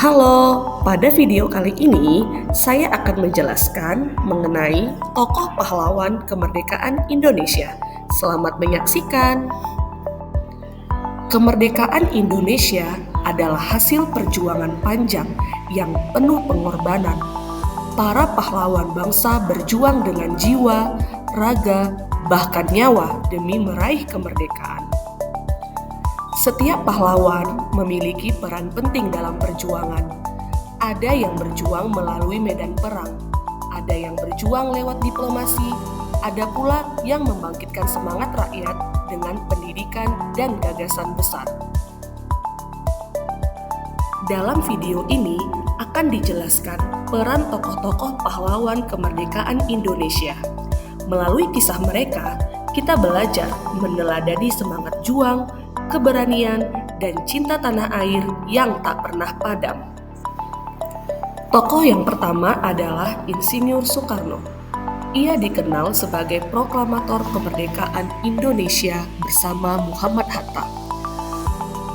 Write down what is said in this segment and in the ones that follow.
Halo, pada video kali ini saya akan menjelaskan mengenai tokoh pahlawan kemerdekaan Indonesia. Selamat menyaksikan. Kemerdekaan Indonesia adalah hasil perjuangan panjang yang penuh pengorbanan. Para pahlawan bangsa berjuang dengan jiwa, raga, bahkan nyawa demi meraih kemerdekaan. Setiap pahlawan memiliki peran penting dalam perjuangan. Ada yang berjuang melalui medan perang, ada yang berjuang lewat diplomasi, ada pula yang membangkitkan semangat rakyat dengan pendidikan dan gagasan besar. Dalam video ini akan dijelaskan peran tokoh-tokoh pahlawan kemerdekaan Indonesia. Melalui kisah mereka, kita belajar meneladani semangat juang, keberanian, dan cinta tanah air yang tak pernah padam. Tokoh yang pertama adalah Insinyur Soekarno. Ia dikenal sebagai proklamator kemerdekaan Indonesia bersama Muhammad Hatta.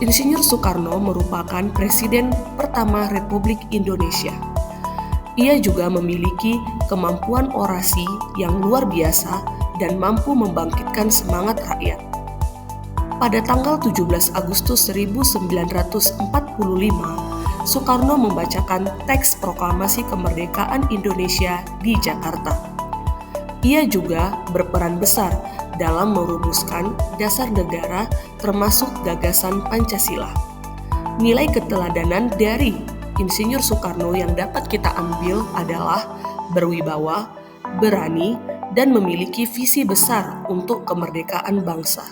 Insinyur Soekarno merupakan presiden pertama Republik Indonesia. Ia juga memiliki kemampuan orasi yang luar biasa dan mampu membangkitkan semangat rakyat. Pada tanggal 17 Agustus 1945, Soekarno membacakan teks proklamasi kemerdekaan Indonesia di Jakarta. Ia juga berperan besar dalam merumuskan dasar negara termasuk gagasan Pancasila. Nilai keteladanan dari Insinyur Soekarno yang dapat kita ambil adalah berwibawa, berani, dan memiliki visi besar untuk kemerdekaan bangsa.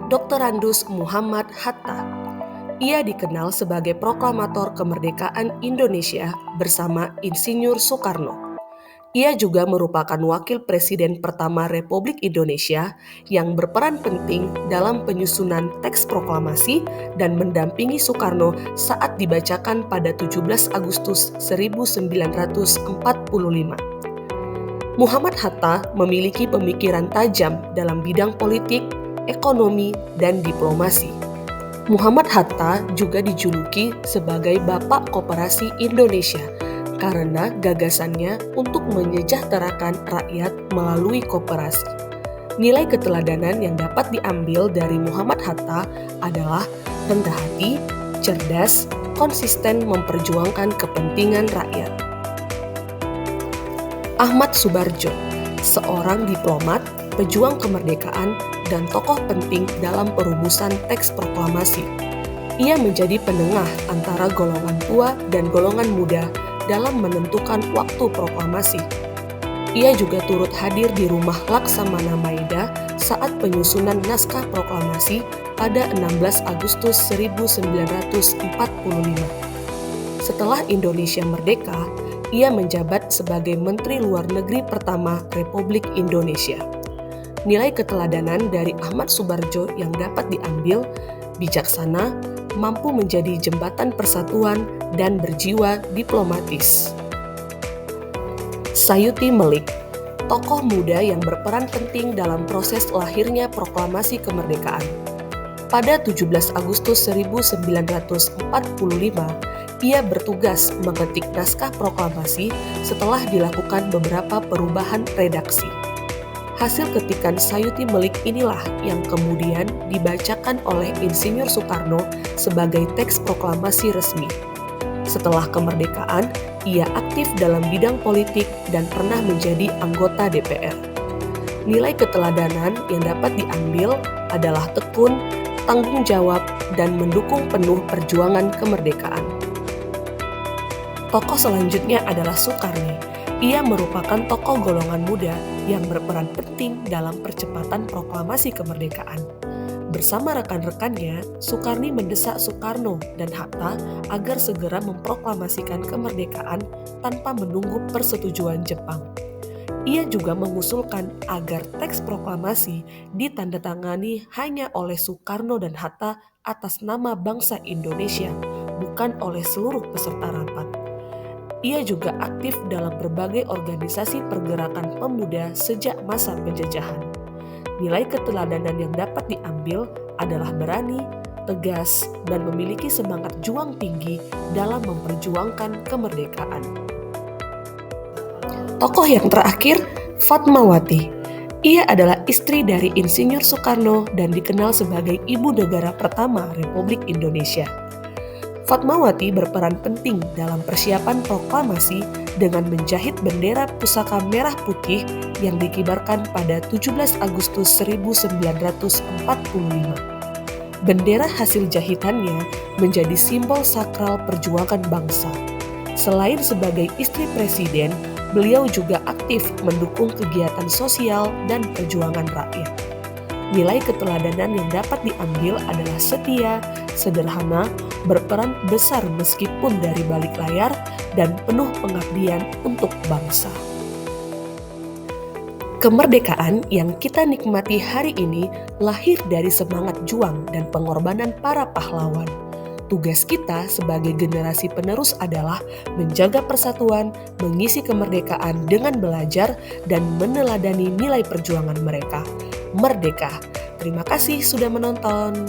Dr. Andus Muhammad Hatta. Ia dikenal sebagai proklamator kemerdekaan Indonesia bersama Insinyur Soekarno. Ia juga merupakan wakil presiden pertama Republik Indonesia yang berperan penting dalam penyusunan teks proklamasi dan mendampingi Soekarno saat dibacakan pada 17 Agustus 1945. Muhammad Hatta memiliki pemikiran tajam dalam bidang politik, ekonomi, dan diplomasi. Muhammad Hatta juga dijuluki sebagai Bapak Koperasi Indonesia karena gagasannya untuk menyejahterakan rakyat melalui koperasi. Nilai keteladanan yang dapat diambil dari Muhammad Hatta adalah rendah hati, cerdas, konsisten memperjuangkan kepentingan rakyat. Ahmad Subarjo, seorang diplomat, pejuang kemerdekaan, dan tokoh penting dalam perumusan teks proklamasi. Ia menjadi penengah antara golongan tua dan golongan muda dalam menentukan waktu proklamasi. Ia juga turut hadir di rumah Laksamana Maeda saat penyusunan naskah proklamasi pada 16 Agustus 1945. Setelah Indonesia merdeka, ia menjabat sebagai Menteri Luar Negeri pertama Republik Indonesia. Nilai keteladanan dari Ahmad Subarjo yang dapat diambil, bijaksana, mampu menjadi jembatan persatuan, dan berjiwa diplomatis. Sayuti Melik, tokoh muda yang berperan penting dalam proses lahirnya proklamasi kemerdekaan. Pada 17 Agustus 1945, ia bertugas mengetik naskah proklamasi setelah dilakukan beberapa perubahan redaksi. Hasil ketikan Sayuti Melik inilah yang kemudian dibacakan oleh Insinyur Soekarno sebagai teks proklamasi resmi. Setelah kemerdekaan, ia aktif dalam bidang politik dan pernah menjadi anggota DPR. Nilai keteladanan yang dapat diambil adalah tekun, tanggung jawab, dan mendukung penuh perjuangan kemerdekaan. Tokoh selanjutnya adalah Soekarni. Ia merupakan tokoh golongan muda yang berperan penting dalam percepatan proklamasi kemerdekaan. Bersama rekan-rekannya, Soekarni mendesak Soekarno dan Hatta agar segera memproklamasikan kemerdekaan tanpa menunggu persetujuan Jepang. Ia juga mengusulkan agar teks proklamasi ditandatangani hanya oleh Soekarno dan Hatta atas nama bangsa Indonesia, bukan oleh seluruh peserta rapat. Ia juga aktif dalam berbagai organisasi pergerakan pemuda sejak masa penjajahan. Nilai keteladanan yang dapat diambil adalah berani, tegas, dan memiliki semangat juang tinggi dalam memperjuangkan kemerdekaan. Tokoh yang terakhir, Fatmawati. Ia adalah istri dari Insinyur Soekarno dan dikenal sebagai ibu negara pertama Republik Indonesia. Fatmawati berperan penting dalam persiapan proklamasi dengan menjahit bendera pusaka merah putih yang dikibarkan pada 17 Agustus 1945. Bendera hasil jahitannya menjadi simbol sakral perjuangan bangsa. Selain sebagai istri presiden, beliau juga aktif mendukung kegiatan sosial dan perjuangan rakyat. Nilai keteladanan yang dapat diambil adalah setia, sederhana, berperan besar meskipun dari balik layar, dan penuh pengabdian untuk bangsa. Kemerdekaan yang kita nikmati hari ini lahir dari semangat juang dan pengorbanan para pahlawan. Tugas kita sebagai generasi penerus adalah menjaga persatuan, mengisi kemerdekaan dengan belajar, dan meneladani nilai perjuangan mereka. Merdeka! Terima kasih sudah menonton.